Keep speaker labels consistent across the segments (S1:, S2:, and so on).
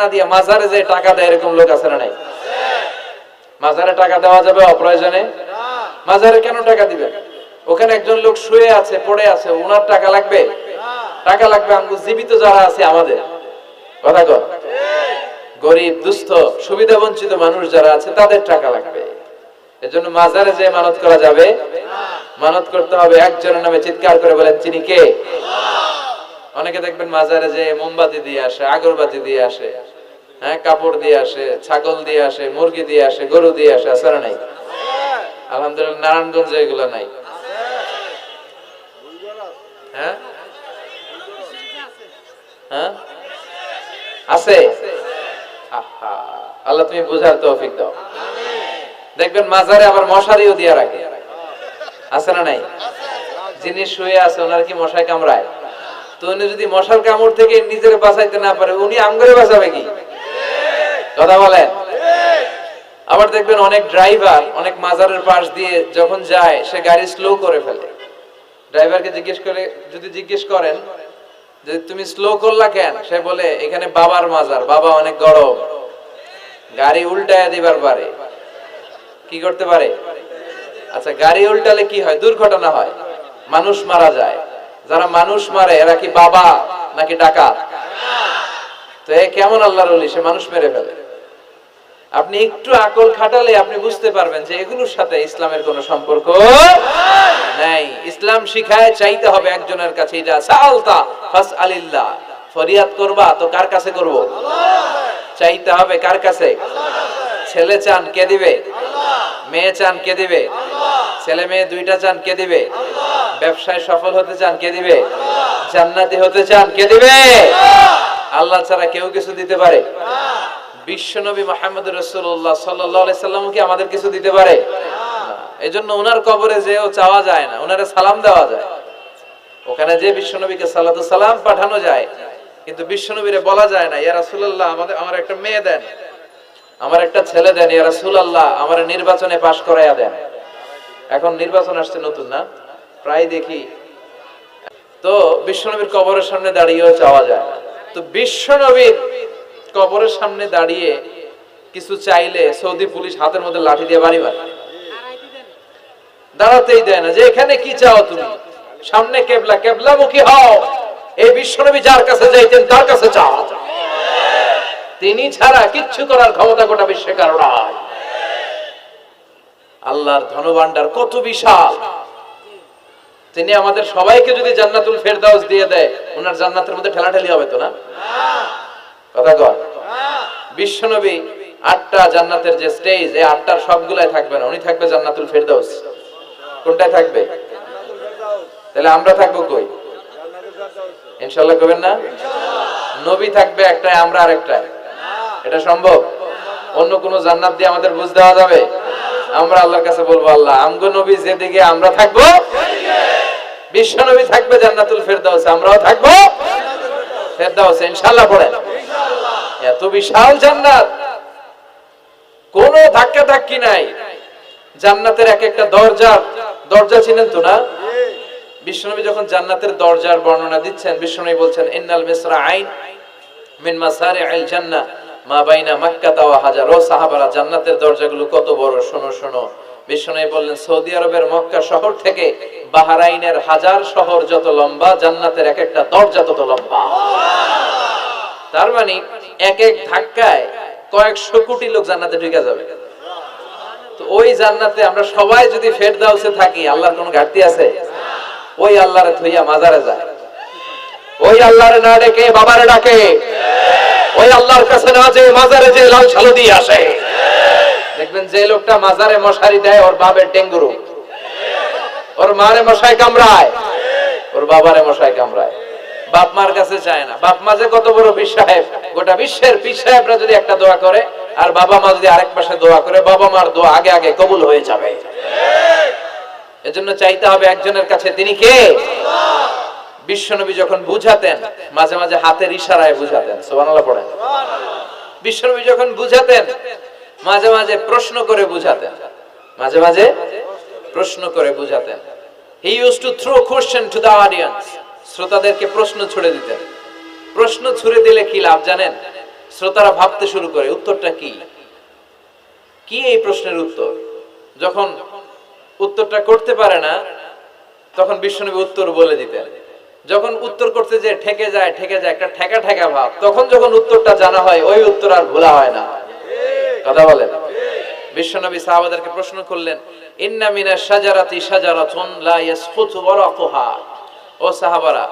S1: না দিয়ে মাজারে যে টাকা দেয় এরকম লোক আছে না নাই? মাজারে টাকা দেওয়া যাবে অপ্রয়োজনে? মাজারে কেন টাকা দিবেন? ওখানে একজন লোক শুয়ে আছে, পড়ে আছে, ওনার টাকা লাগবে? টাকা লাগবে আমগো জীবিত যারা আছে আমাদের। কথা কর, গরিব দুস্থ সুবিধা বঞ্চিত মানুষ যারা আছে তাদের টাকা লাগবে। এজন্য মাজারে যে মানত করা যাবে? মানত করতে হবে একজনের নামে, চিৎকার করে বলেন তিনি কে? অনেকে দেখবেন মাজারে যে মোমবাতি দিয়ে আসে, আগরবাতি দিয়ে আসে, হ্যাঁ, কাপড় দিয়ে আসে, ছাগল দিয়ে আসে, মুরগি দিয়ে আসে, গরু দিয়ে আসে, আছে না নাই? আলহামদুলিল্লাহ নারায়ণগঞ্জে এগুলো নাই। হ্যাঁ হ্যাঁ আছে। আল্লাহ তুমি বুঝার তৌফিক দাও। দেখবেন মাজারে আবার মশারিও দিয়ে রাখে, আছে না নাই? যিনি শুয়ে আছে ওনার কি মশায় কামড়ায়? তো উনি যদি মশার কামড় থেকে নিজের বাঁচাইতে না পারে, উনি আমগরে বাঁচাবে কি? কথা বলেন। আবার দেখবেন অনেক ড্রাইভার অনেক মাজারের পাশ দিয়ে যখন যায় সে গাড়ি স্লো করে ফেলে। ড্রাইভারকে জিজ্ঞেস করেন যে তুমি স্লো করলা কেন? সে বলে এখানে বাবার মাজার, বাবা অনেক গরম, গাড়ি উল্টায় দিবার পারে। কি করতে পারে? আচ্ছা, গাড়ি উল্টালে কি হয়? দুর্ঘটনা হয়, মানুষ মারা যায়। যারা মানুষ মারে এরা কি বাবা নাকি ডাকাত? তো এ কেমন আল্লাহর ওলি, সে মানুষ মেরে ফেলে। আপনি একটু আকল খাটালে আপনি বুঝতে পারবেন যে এগুলোর সাথে ইসলামের কোনো সম্পর্ক নাই। ইসলাম শিখায় চাইতে হবে একজনের কাছে। ইদা সাআলতা ফাসআলিল্লাহ, ফরিয়াদ করবা তো কার কাছে করব? চাইতে হবে কার কাছে? ছেলে চান কে দিবে? মেয়ে চান কে দিবে? ছেলে মেয়ে দুইটা চান কে দিবে? ব্যবসায় সফল হতে চান কে দিবে? জান্নাতি হতে চান কে দিবে? আল্লাহ ছাড়া কেউ কিছু দিতে পারে? বিশ্বনবী মুহাম্মদুর রাসূলুল্লাহ সাল্লাল্লাহু আলাইহি সাল্লাম কি আমাদের কিছু দিতে পারে? এজন্য ওনার কবরে যেও চাওয়া যায় না, ওনারে সালাম দেওয়া যায়। ওখানে যে বিশ্বনবীকে সালাতু সালাম পাঠানো যায়, কিন্তু বিশ্বনবীরে বলা যায় না ইয়া রাসূলুল্লাহ আমার একটা মেয়ে দেন, আমার একটা ছেলে দেন, ইয়া রাসূলুল্লাহ আমার নির্বাচনে পাশ করাইয়া দেন। এখন নির্বাচন আসছে নতুন না, প্রায় দেখি। তো বিশ্বনবীর কবরের সামনে দাঁড়িয়েও চাওয়া যায় না। তো বিশ্বনবীর কবরের সামনে দাঁড়িয়ে কিছু চাইলে সৌদি পুলিশ হাতের মধ্যে লাঠি দিয়ে বাড়ি মারে, দাঁড়াতেই দেয় না। যে এখানে কি চাও তুমি? সামনে কেবলা, কেবলামুখী হও। এই বিশ্বনবী যার কাছে যাইতেন তার কাছে চাও। তিনি ছাড়া কিচ্ছু করার ক্ষমতা গোটা বিশ্বে কারো নাই। আল্লাহর ধনভাণ্ডার কত বিশাল! তিনি আমাদের সবাইকে যদি জান্নাতুল ফেরদাউস দিয়ে দেয়, ওনার জান্নাতের মধ্যে ঠেলাঠেলি হবে তো না? কথা কয়। বিশ্বনবী 8টা জান্নাতের যে স্টেজ, এই 8টার সবগুলাই থাকবে না, উনি থাকবে জান্নাতুল ফেরদাউস। কোনটায় থাকবে? তাহলে আমরা থাকবো কই? ইনশাআল্লাহ কবেন না? নবী থাকবে একটাই, আমরা আরেকটাই। এটা সম্ভব? অন্য কোন জান্নাত দিয়ে আমাদের বুঝ দেওয়া যাবে? আমরা আল্লাহর কাছে বলবো, আল্লাহ আমগো নবী যেদিকে আমরা থাকবো, বিশ্বনবী থাকবে জান্নাতুল ফেরদাউসে, আমরাও থাকবো ফেরদাউসে। ইনশাআল্লাহ পড়েন। এত বিশাল জান্নাত, কোনো ধাক্কা ধাক্কি নাই। জান্নাতের এক একটা দরজা চিনেন তো না? বিশ্বনবী যখন জান্নাতের দরজার বর্ণনা দিচ্ছেন, বিশ্বনবী বলছেন ইন্নাল মিসরাআইন মিন মাসারি'আল জান্নাহ মা বাইনা মক্কা ওয়া হাজার। ও সাহাবারা, জান্নাতের দরজাগুলো কত বড়, শোনো শোনো। বিশ্বনবী বললেন সৌদি আরবের মক্কা শহর থেকে বাহরাইনের হাজার শহর যত লম্বা, জান্নাতের এক একটা দরজা তত লম্বা। তার মানে এক এক ধাক্কায় কয়েকশো কোটি লোক জান্নাতে ঢুকে যাবে। তো ওই জান্নাতে আমরা সবাই যদি ফেরদাউসে থাকি, আল্লাহর কোনো ঘাটতি আছে? ওই আল্লাহরে থইয়া মাজারে যায়, ওই আল্লাহরে না ডেকে বাবারে ডাকে, ওই আল্লাহর কাছে না যে মাজারে যে লাল সালু দিয়ে আসে। দেখবেন যে লোকটা মাজারে মশারি দেয়, ওর বাবার ডেঙ্গুরু, ওর মারে মশাই কামড়ায়, ওর বাবারে মশাই কামড়ায়। বাপ মার কাছে চায় না। বাপ মা যে কত বড় পীর সাহেব, গোটা বিশ্বের পীর সাহেবরা যদি একটা দোয়া করে আর বাবা মা যদি আরেক পাশে দোয়া করে, বাবা মার দোয়া আগে আগে কবুল হয়ে যাবে। এজন্য চাইতে হবে একজনের কাছে, তিনি কে? বিশ্বনবী যখন বুঝাতেন, মাঝে মাঝে হাতের ইশারায় বুঝাতেন। সুবহানাল্লাহ পড়েন। বিশ্বনবী যখন বুঝাতেন, মাঝে মাঝে প্রশ্ন করে বুঝাতেন, মাঝে মাঝে প্রশ্ন করে বুঝাতেন। He used to throw question to the audience. শ্রোতাদেরকে প্রশ্ন ছুড়ে দিতেন। প্রশ্ন ছুড়ে দিলে কি লাভ জানেন? শ্রোতারা ভাবতে শুরু করে উত্তরটা কি, কি এই প্রশ্নের উত্তর। যখন উত্তরটা করতে পারে না তখন বিশ্বনবী উত্তর বলে দিতেন। যখন উত্তর করতে যে ঠেকে যায় একটা ঠেকা ঠেকা ভাব, তখন যখন উত্তরটা জানা হয় ওই উত্তর আর ভোলা হয় না। কথা বলেন। বিশ্বনবী সাহাবাদেরকে প্রশ্ন করলেন, ইন্না মিনাশ শাজারাতি শাজারাতুন লা ইয়াসকুতু ওয়ারাকুহা। ও সাহাবারা,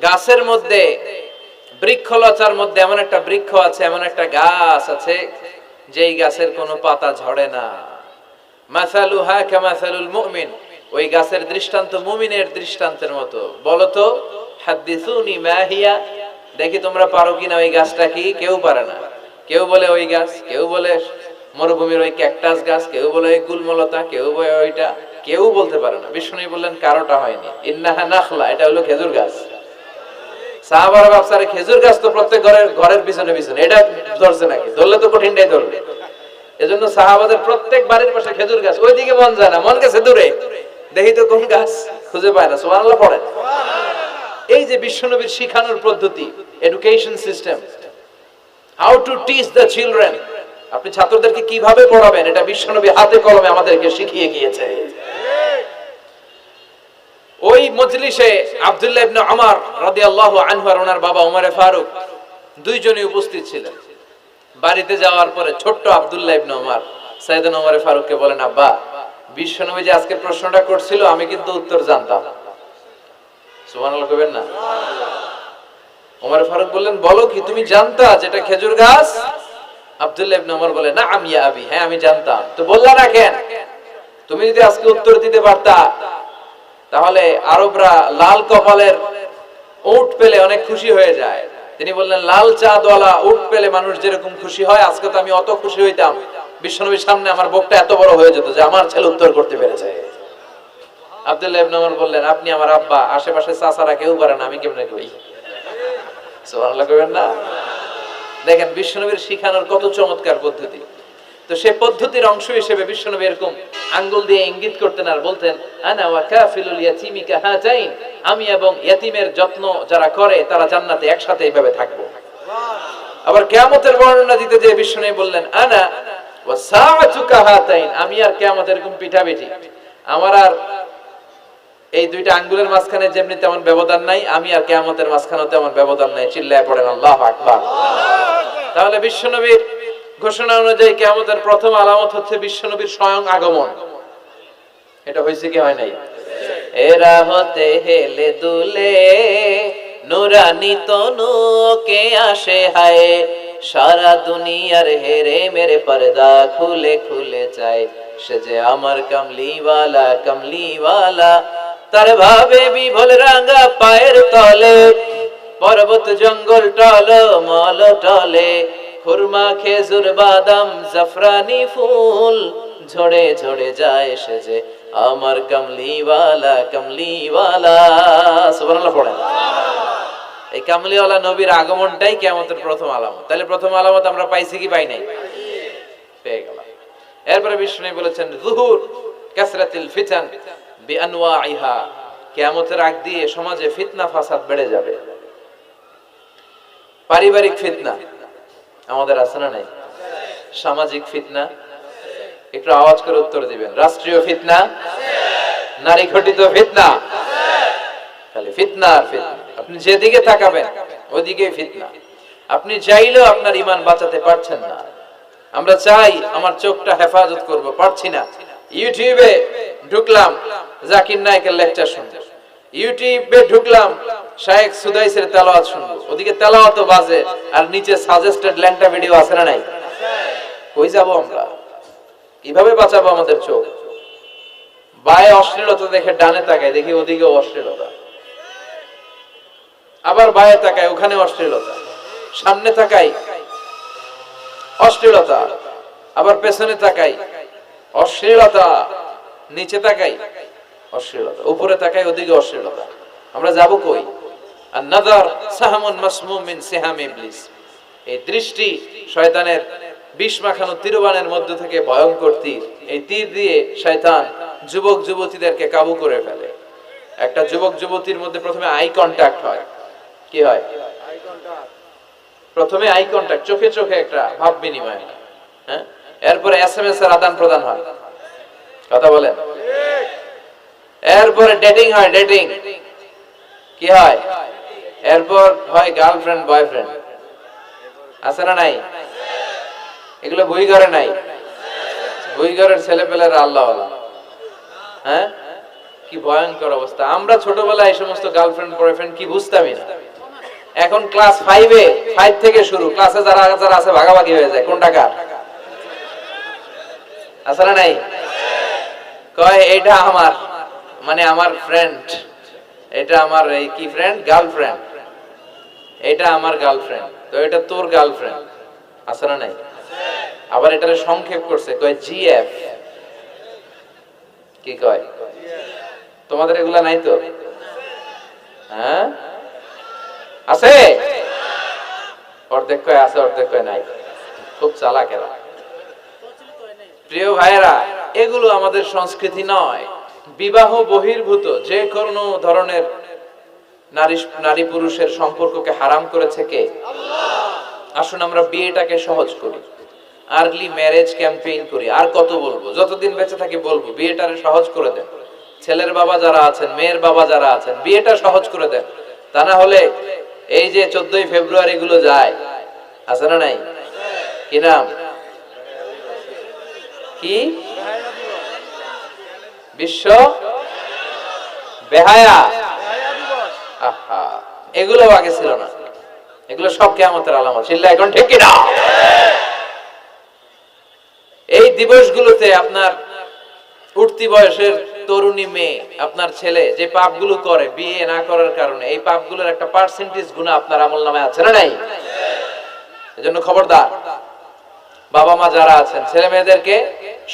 S1: গাছের মধ্যে, বৃক্ষলতার মধ্যে এমন একটা বৃক্ষ আছে, এমন একটা গাছ আছে যেই গাছের কোনো পাতা ঝরে না। মাসালুহা কামাসালুল মুমিন, ওই গাছের দৃষ্টান্ত মুমিনের দৃষ্টান্তের মতো। বলো তো, হাদিসুনি মা হিয়া, দেখি তোমরা পারো কিনা ওই গাছটা কি। কেউ পারে না। কেউ বলে ওই গাছ, কেউ বলে মরুভূমির ওই ক্যাকটাস গাছ, কেউ বলে ওই গুলমলতা, কেউ বলে ওইটা, কেউ বলতে পারে না। বিষ্ণু বললেন কারোটা হয়নি। ইন্নাহা নাখলা, এটা হলো খেজুর গাছ। সাহাবারা ভাবছে খেজুর গাছ তো প্রত্যেক ঘরের পিছনে পিছনে, এটা ধরছে নাকি? ধরলে তো কঠিনটাই ধরবে। এজন্য সাহাবাদের প্রত্যেক বাড়ির পাশে খেজুর গাছ। ওইদিকে মন যায় না, মন গেছে দূরে, দেখি তো কোন গাছ, খুঁজে পায় না। সুবহানাল্লাহ পড়েন। এই যে বিশ্বনবীর শিখানোর পদ্ধতি, education system, how to teach the children, আপনি ছাত্রদেরকে কিভাবে পড়াবেন, এটা বিশ্বনবী হাতে কলমে আমাদেরকে শিখিয়ে গিয়েছে। ওই মজলিসে আব্দুল্লাহ ইবনে উমর রাদিয়াল্লাহু আনহু আর ওনার বাবা ওমর ফারুক দুইজনই উপস্থিত ছিলেন। বাড়িতে যাওয়ার পরে ছোট্ট আব্দুল্লাহ ইবনে উমর সাইয়েদনা ওমর ফারুককে বলেন, আব্বা, বিশ্বনবী যে আজকে প্রশ্নটা করছিল আমি কিন্তু উত্তর জানতাম। সুবহানাল্লাহ কইবেন না? ওমর ফারুক বললেন, বলো কি, তুমি জানতা যেটা খেজুর গাছ? আব্দুল্লাহ ইবনে উমর বলে, না আমি আবি, হ্যাঁ আমি জানতাম। তো বললা না কেন? তুমি যদি আজকে উত্তর দিতে পারতা তাহলে আরবরা লাল কপালের উট পেলে অনেক খুশি হয়ে যায়। তিনি বললেন, লাল চাঁদওয়ালা উট পেলে মানুষ যেরকম খুশি হয়, আজকে তো আমি অত খুশি হইতাম, বিশ্বনবীর সামনে আমার বুকটা এত বড় হয়ে যেত যে আমার ছেলে উত্তর করতে পেরেছে। আব্দুল্লাহ ইবনে উমর বললেন, আপনি আমার আব্বা, আশেপাশে চাচারা কেউ পারে না, আমি কেমনে কই? সুবহানাল্লাহ কইবেন না? দেখেন বিশ্বনবীর শিখানোর কত চমৎকার পদ্ধতি। তো সেই পদ্ধতির অংশ হিসেবে বিশ্বনবী এরকম আঙ্গুল দিয়ে ইঙ্গিত করতেন আর বলতেন, আনা ওয়া কাফিলুল ইয়াতীমি কাহাতাইন, আমি এবং ইয়াতীমের যত্ন যারা করে তারা জান্নাতে একসাথে এইভাবে থাকবো। আবার কিয়ামতের বর্ণনা দিতে যে বিশ্বনবী বললেন, আনা ওয়া সাআতু কাহাতাইন, আমি আর কিয়ামত এরকম পিঠাপিঠি, আমার আর এই দুইটা আঙ্গুলের মাঝখানে যেমনি তেমন ব্যবধান নাই, আমি আর কিয়ামতের মাঝখানেও তেমন ব্যবধান নাই। চিল্লায় পড়েন আল্লাহু আকবার। তাহলে বিশ্বনবীর ঘোষণা অনুযায়ী কিয়ামতের প্রথম আলামত হচ্ছে বিশ্বনবীর স্বয়ং আগমন। এটা হয়েছে কি হয় নাই? এরা হতে হেলে দুলে নুরানি তনুকে আসে হায়, সারা দুনিয়ার হেরে মেরে পর্দা খুলে খুলে যায়, সে যে আমার কামলিওয়ালা কামলিওয়ালা, তার ভাবে বিভোল রাঙা পায়ের তলে, পর্বত জঙ্গল টল মল টলে, খুরমা খেজুর বাদাম জাফরানি ফুল, ঝরে ঝরে যায় সে যে আমার কামলিওয়ালা কামলিওয়ালা। সুবহানাল্লাহ পড়েন। এই কামলিওয়ালা নবীর আগমনটাই কিয়ামতের প্রথম আলামত। তাহলে প্রথম আলামত আমরা পাইছি কি পাই নাই? পেয়ে গেলাম। এরপরে বিষ্ণু বলেছেন, যুহুর কাসরাতিল ফিতান বিআনওয়াইহা, কিয়ামতের আগ দিয়ে সমাজে ফিতনা ফাসাদ বেড়ে যাবে। পারিবারিক ফিতনা আমাদের আছে না নাই? সামাজিক ফিতনা, একটু আওয়াজ করে উত্তর দিবেন। রাষ্ট্রীয় ফিতনা, নারী ঘটিত ফিতনা, খালি ফিতনা আর ফিতনা। আপনি যেদিকে তাকাবেন ওইদিকে ফিতনা। আপনি চাইলেও আপনার ঈমান বাঁচাতে পারছেন না। আমরা চাই আমার চোখটা হেফাজত করব, পারছি না। ইউটিউবে ঢুকলাম, জাকির নায়েকের লেকচার শুনবো, ইউটিউবে ঢুকলাম, শায়েখ সুদাইসের তেলাওয়াত শুনবো, ওদিকে তেলাওয়াতও বাজে আর নিচে সাজেস্টেড ল্যাংটা ভিডিও আছে না নাই? কই যাব আমরা? কিভাবে বাঁচাবো আমাদের চোখ? বায়ে অশ্লীলতা দেখে ডানে তাকায়, দেখি ওদিকে অশ্লীলতা, আবার বায়ে তাকায়, ওখানে অশ্লীলতা, সামনে তাকাই অশ্লীলতা, আবার পেছনে তাকাই অশ্লীলতা, নিচে তাকাই অশ্লীলতা, উপরে তাকাই ওদিকে অশ্লীলতা। আমরা যাব কই? আন-নাযার সাহমুন মাসমুম মিন সিহাম ইবলিস, এই দৃষ্টি শয়তানের বিষ মাখানো তীরবানের মধ্য থেকে ভয়ঙ্কর তীর। এই তীর দিয়ে শয়তান যুবক যুবতীদেরকে কাবু করে ফেলে। একটা যুবক যুবতীর মধ্যে প্রথমে আই কন্টাক্ট হয়। কি হয়? প্রথমে আই কন্টাক্ট, চোখে চোখে একটা ভাব বিনিময়, হ্যাঁ, এরপরে এসএমএস এর আদান প্রদান হয়, কথা বলেন, এরপরে ডেটিং হয়, ডেটিং কি হয়, এরপর হয় গার্লফ্রেন্ড বয়ফ্রেন্ড, আছে না নাই? এগুলো বই ঘরে নাই, বই ঘরের ছেলে পেলেরা আল্লাহ, হ্যাঁ, কি ভয়ঙ্কর অবস্থা। আমরা ছোটবেলায় এই সমস্ত গার্লফ্রেন্ড বয়ফ্রেন্ড কি বুঝতামই না। এখন ক্লাস 5 থেকে শুরু, ক্লাসে যারা যারা আছে ভাগাভাগি হয়ে যায়, কোন টাকা আছে না নাই, কয় এটা আমার, মানে আমার ফ্রেন্ড, এটা আমার এই কি ফ্রেন্ড, গার্লফ্রেন্ড, এটা আমার গার্লফ্রেন্ড, তো এটা তোর গার্লফ্রেন্ড, আছে না নাই? আবার এটারে সংক্ষেপ করছে, কয় জিএফ, কি কয়? তোমাদের এগুলা নাই তো? হ্যাঁ আছে, অর্ধেক কয় আছে, অর্ধেক কয় নাই, খুব চালাক এরা। প্রিয় ভাইয়েরা, এগুলো আমাদের সংস্কৃতি নয়। বিবাহ বহির্ভূত যে কোনো ধরনের নারী পুরুষের সম্পর্ককে হারাম করেছে কে? আসুন আমরা বিয়েটাকে সহজ করি, আর্লি ম্যারেজ ক্যাম্পেইন করি। আর কত বলবো, যতদিন বেঁচে থাকি বলবো, বিয়েটারে সহজ করে দেন। ছেলের বাবা যারা আছেন, মেয়ের বাবা যারা আছেন, বিয়েটা সহজ করে দেন। তা না হলে এই যে 14ই ফেব্রুয়ারি গুলো যায়, আছে না নাই? কি নাম, কি বিশ্ব বেহায়া, আহা, এগুলো আগে ছিল না, এগুলো সব কিয়ামতের আলামত। চিল্লা এখন ঠিক কিনা? এই দিবসগুলোতে আপনার উঠতি বয়সের তরুণী মেয়ে, আপনার ছেলে যে পাপগুলো করে বিয়ে না করার কারণে, এই পাপগুলোর একটা পার্সেন্টেজ গুনাহ আপনার আমলনামায় আছে না নাই? এজন্য খবরদার, বাবা মা যারা আছেন, ছেলে মেয়েদেরকে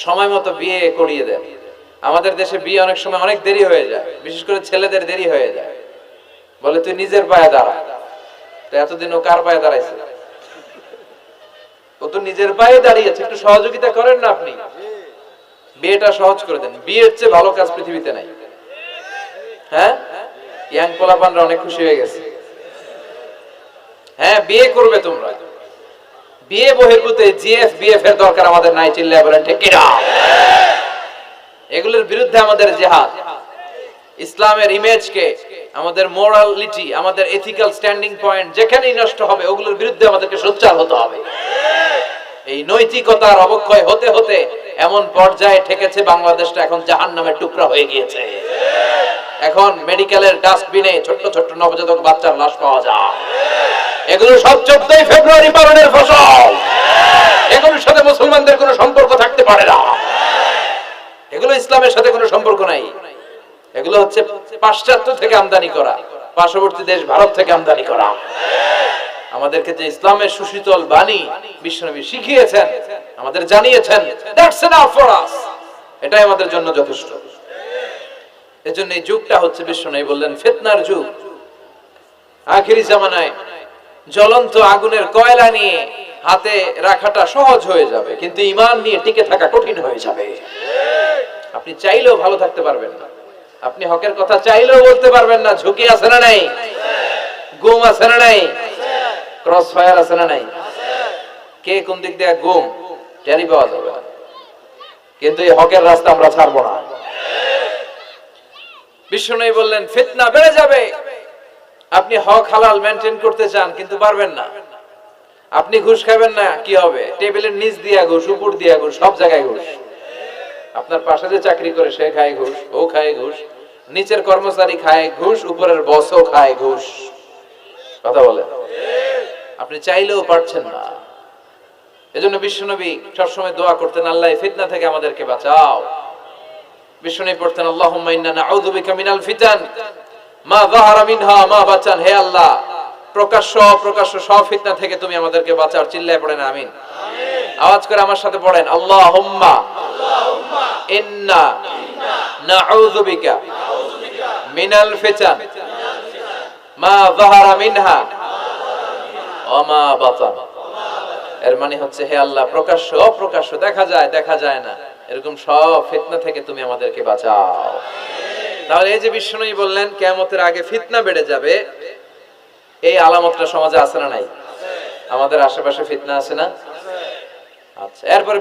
S1: সময় মতো বিয়ে করিয়ে দেন। আমাদের দেশে বিয়ে অনেক সময় অনেক দেরি হয়ে যায়, বিশেষ করে ছেলেদের দেরি হয়ে যায়। বলে তুই নিজের পায়ে দাঁড়া, তো এতদিন ও কার পায়ে দাঁড়াইছে? ও তো নিজের পায়ে দাঁড়িয়েছে, একটু সহযোগিতা করেন না আপনি, বিয়েটা সহজ করে দেন। বিয়ের চেয়ে ভালো কাজ পৃথিবীতে নাই। হ্যাঁ, ইয়াং পোলাপানরা অনেক খুশি হয়ে গেছে। হ্যাঁ, বিয়ে করবে তোমরা, বিয়ে বহির্ভূত জিএফ বিএফ এর দরকার আমাদের নাই। চিল্লায় বলেন ঠিক কিনা? এগুলোর বিরুদ্ধে আমাদের জিহাদ। ইসলামের ইমেজকে, আমাদের মোরালিটি, আমাদের এথিক্যাল স্ট্যান্ডিং পয়েন্ট যেখানেই নষ্ট হবে, ওগুলোর বিরুদ্ধে আমাদেরকে সোচ্চার হতে হবে। এই নৈতিকতার অবক্ষয় হতে হতে এমন পর্যায়ে ঠেকেছে বাংলাদেশটা এখন জাহান্নামের টুকরা হয়ে গিয়েছে। এখন মেডিকেলের ডাস্টবিনে ছোট্ট ছোট্ট নবজাতক বাচ্চার লাশ পাওয়া যায়। এগুলো সব 14ই ফেব্রুয়ারি পালনের ফসল। এগুলোর সাথে মুসলমানদের কোনো সম্পর্ক থাকতে পারে না। এগুলো ইসলামের সাথে কোনো সম্পর্ক নাই। এগুলো হচ্ছে পাশ্চাত্য থেকে আমদানি করা, পার্শ্ববর্তী দেশ ভারত থেকে আমদানি করা। আমাদেরকে যে ইসলামের সুশীতল বাণী বিশ্বনবী শিখিয়েছেন, আমাদের জানিয়েছেন, দ্যাটস এনাফ ফর আস, এটাই আমাদের জন্য যথেষ্ট। এজন্য এই যুগটা হচ্ছে, বিশ্বনবী বললেন, ফিতনার যুগ। আখিরি জামানায় জ্বলন্ত আগুনের কয়লা নিয়ে হাতে রাখাটা সহজ হয়ে যাবে, কিন্তু ঈমান নিয়ে টিকে থাকা কঠিন হয়ে যাবে। আপনি চাইলেও ভালো থাকতে পারবেন না, আপনি হকের কথা চাইলেও বলতে পারবেন না। ঝুঁকি আছে না নাই? গুম আছে না নাই? ক্রস ফায়ার আছে না নাই? কে কোন দিক দিয়ে গুম টেরি পাওয়া যাবে না, কিন্তু এই হকের রাস্তা আমরা ছাড়বো না। বিশ্বনবী বললেন, ফিতনা বেড়ে যাবে। আপনি হক হালাল মেনটেন করতে চান, কিন্তু পারবেন না। আপনি ঘুষ খাবেন না, কি হবে? টেবিলের নিচ দিয়া ঘুষ, উপর দিয়া ঘুষ, সব জায়গায় ঘুষ। আপনার পাশে যে চাকরি করে সে খায় ঘুষ, ও খায় ঘুষ, নিচের কর্মচারী খায় ঘুষ, উপরের বসও খায় ঘুষ। কথা বলে, আপনি চাইলেও পারছেন না। এজন্য বিশ্বনবী সবসময় দোয়া করতেন, আল্লাহ ফিতনা থেকে আমাদেরকে বাঁচাও। বিশ্বনবী পড়তেন, আল্লাহুম্মা ইন্না নাউযু বিকা মিনাল ফিতান মা যাহারা মিনহা মা বাতান। হে আল্লাহ, প্রকাশ্য অপ্রকাশ্য সব ফিতনা থেকে তুমি আমাদেরকে বাঁচাও। চিল্লায় পড়েন আমিন। আওয়াজ করে আমার সাথে পড়েন, আল্লাহুম্মা ইন্না নাউযু বিকা মিনাল ফিতান মা যাহারা মিনহা ওয়া মা বাতান। এর মানে হচ্ছে, হে আল্লাহ, প্রকাশ্য অপ্রকাশ্য, দেখা যায় দেখা যায় না, এরকম সব ফিতনা থেকে তুমি আমাদেরকে বাঁচাও। তাহলে এই যে বিশ্বনবী বললেন কিয়ামতের আগে ফিতনা বেড়ে যাবে, এই আলামতটা সমাজে আছে না নাই? আমাদের আশেপাশে ফিতনা আছে না? আচ্ছা, এরপর